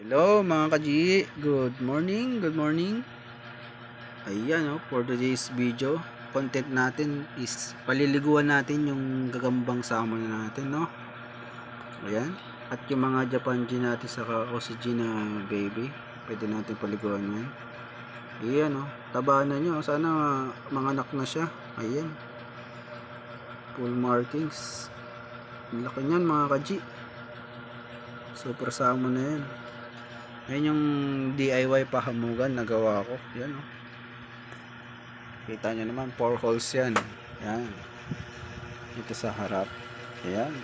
Hello mga kaji, good morning, good morning. Ayan for today's video, content natin is paliliguan natin yung gagambang salmon natin Ayan, at yung mga Japanji natin sa OCG na baby, pwede natin paliguan yan. Ayan taba na nyo, sana mga anak na siya. Ayan, full markings, laki nyan mga kaji, super salmon na yan. Yan yung DIY pahamugan na gawa ko. Yan kita nyo naman, 4 holes yan. Yan, ito sa harap. Yan,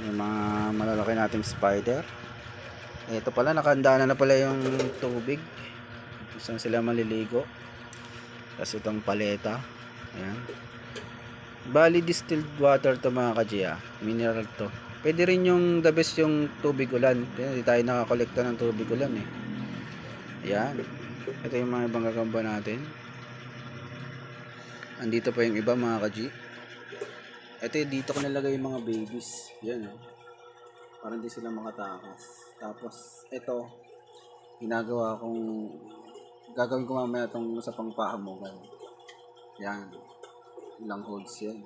yung mga malalaki nating spider. Ito pala, nakahanda na pala yung tubig saan sila maliligo. Tapos itong paleta. Ayan, bali distilled water to mga kajiya, mineral to. Pwede rin yung the best yung tubig ulan. Hindi tayo nakakolekta ng tubig ulan Ayan, ito yung mga ibang gagamba natin. Andito pa yung iba mga kaji. Ito dito ko nalagay yung mga babies. Yan para hindi sila makatakas. Tapos ito, gagawin ko mamaya itong sa pangpahamugan. Yan, ilang holes yan.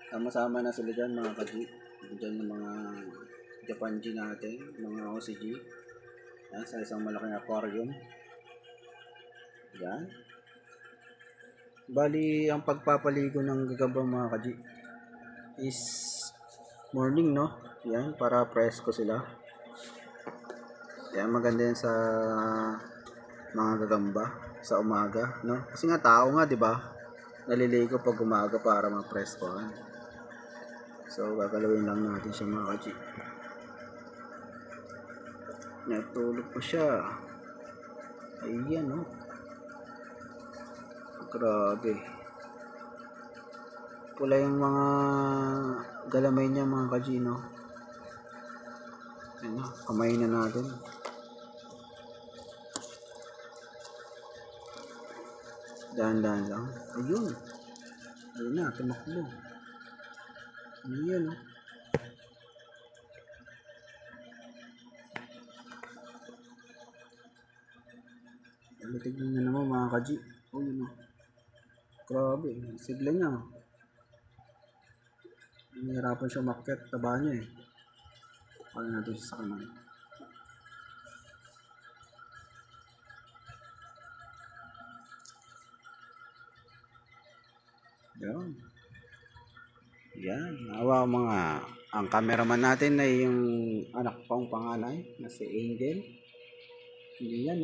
Sama-sama na sila dyan mga kaji. Diyan yung mga Japanji natin, mga OCG. Yan, sa isang malaking aquarium. Yan. Bali, ang pagpapaligo ng gagambang mga kaji is morning Yan, para presko sila. Yan, maganda yan sa mga gagamba sa umaga kasi nga tao nga, di ba? Naliligo pag umaga para ma-preskohan. So, gagalawin lang natin siya mga kaji. Natulog pa siya. Ayan grabe. Pula yung mga galamay niya mga kaji Ayan kamay na natin. Dahan-dahan lang. Ayun. Ayun na, tumakbo. Ayan tignan nyo naman mga kaji. Yun grabe, sigla niya. Nahihirapan siya umakyat, taba niya Kaya natin siya sa kanan. Yan, awa ang cameraman natin ay yung anak kong panganay na si Angel. Hindi yan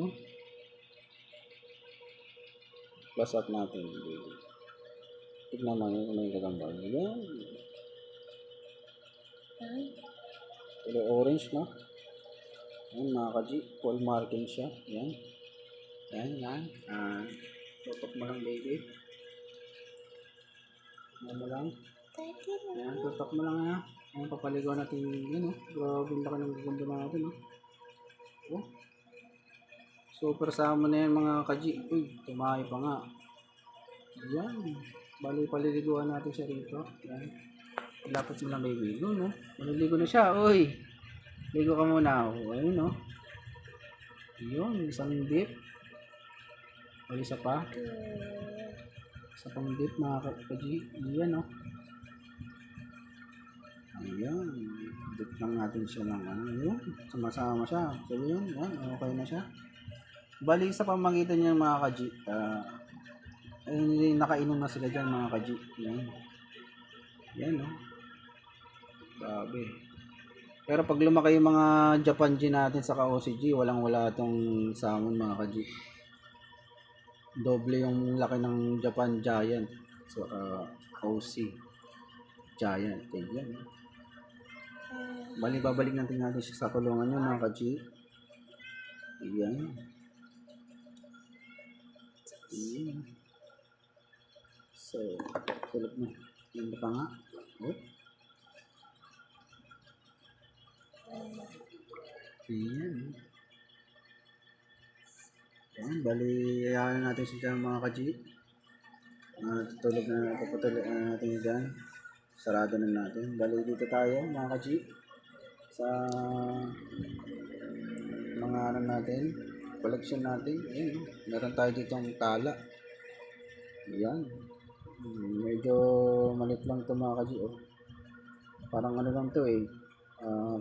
Plus up natin. Tignan mo yung gagamba. Yan. Kulay orange Yan mga kaji, full marking siya. Yan. Yan. Tutok mo lang baby. Ano lang. Yan, tutok mo lang Yan, papaligaw natin yan grabe yung laki ng gagamba natin super salmon na yan mga kaji. Uy, tumahay pa nga. Yan, bali paliliguan natin siya rito. Yan, lapot mo lang baby. Yun maliligo na siya. Uy, ligo ka muna. Ayun yun, isang dip. O isa pa. Isa pang dip mga kaji. Yan ayan, dip lang natin siya ng yun, sama-sama siya. So yun, yan, okay na siya. Bali sa pamagitan niya mga kaji, nakainom na sila dyan mga kaji. Yan grabe. Pero pag lumaki yung mga Japanji natin sa OCG, walang wala itong salmon mga kaji. Doble yung laki ng Japan Giant. So OC Giant. Yan bali babalik natin siya sa kulungan niya mga kaji. Yan. So, tulog na. Yan pa nga. Ayan. Yan, bali ayahan natin siya mga kaji. Tutulog na, papatulog na natin dyan. Sarado na natin. Bali dito tayo mga kaji sa ano natin, collection natin. Ayun, meron tayo ditong tala. Ayan. Medyo malit lang ito mga kaji. Oh. Parang ano lang to eh.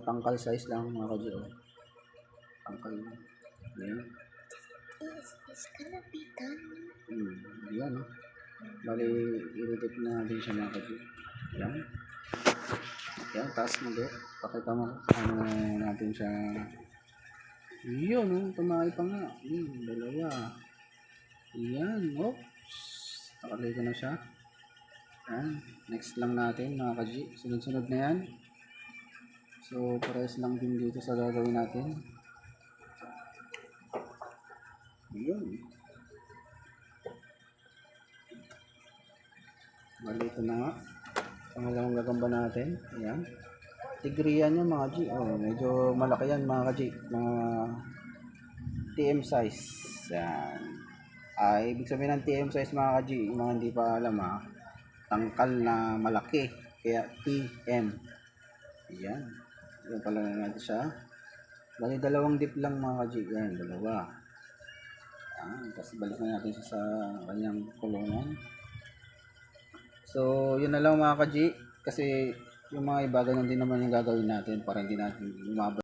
Tangkal size lang mga kaji. Oh. Tangkal lang. Ayan. It's gonna be done. Ayan. Oh. Bali, i-edit na natin siya mga kaji. Ayan. Ayan, taas mo do. Pakita mo ano natin siya. Yun, oh, tumahay pa nga. Dalawa. Ayan, oops. Nakalay ko na siya. Ayan, next lang natin mga kaji. Sunod-sunod na yan. So, parehas lang din dito sa gagawin natin. Ayan. Bali, ito na nga. Pangalawang gagamba natin. Ayan. Tigrian yan mga G. Oh, medyo malaki yan mga G. Mga TM size. Yan. Ibig sabihin ng TM size mga G. Yung mga hindi pa alam tangkal na malaki. Kaya TM. Ayan. Yan pala na natin siya. Bali dalawang dip lang mga G. Yan. Dalawa. Tapos balik na natin siya sa kanyang kulungan. So, yun na lang mga ka-G. Kasi yung mga iba, ganun din naman yung gagawin natin para hindi natin umabot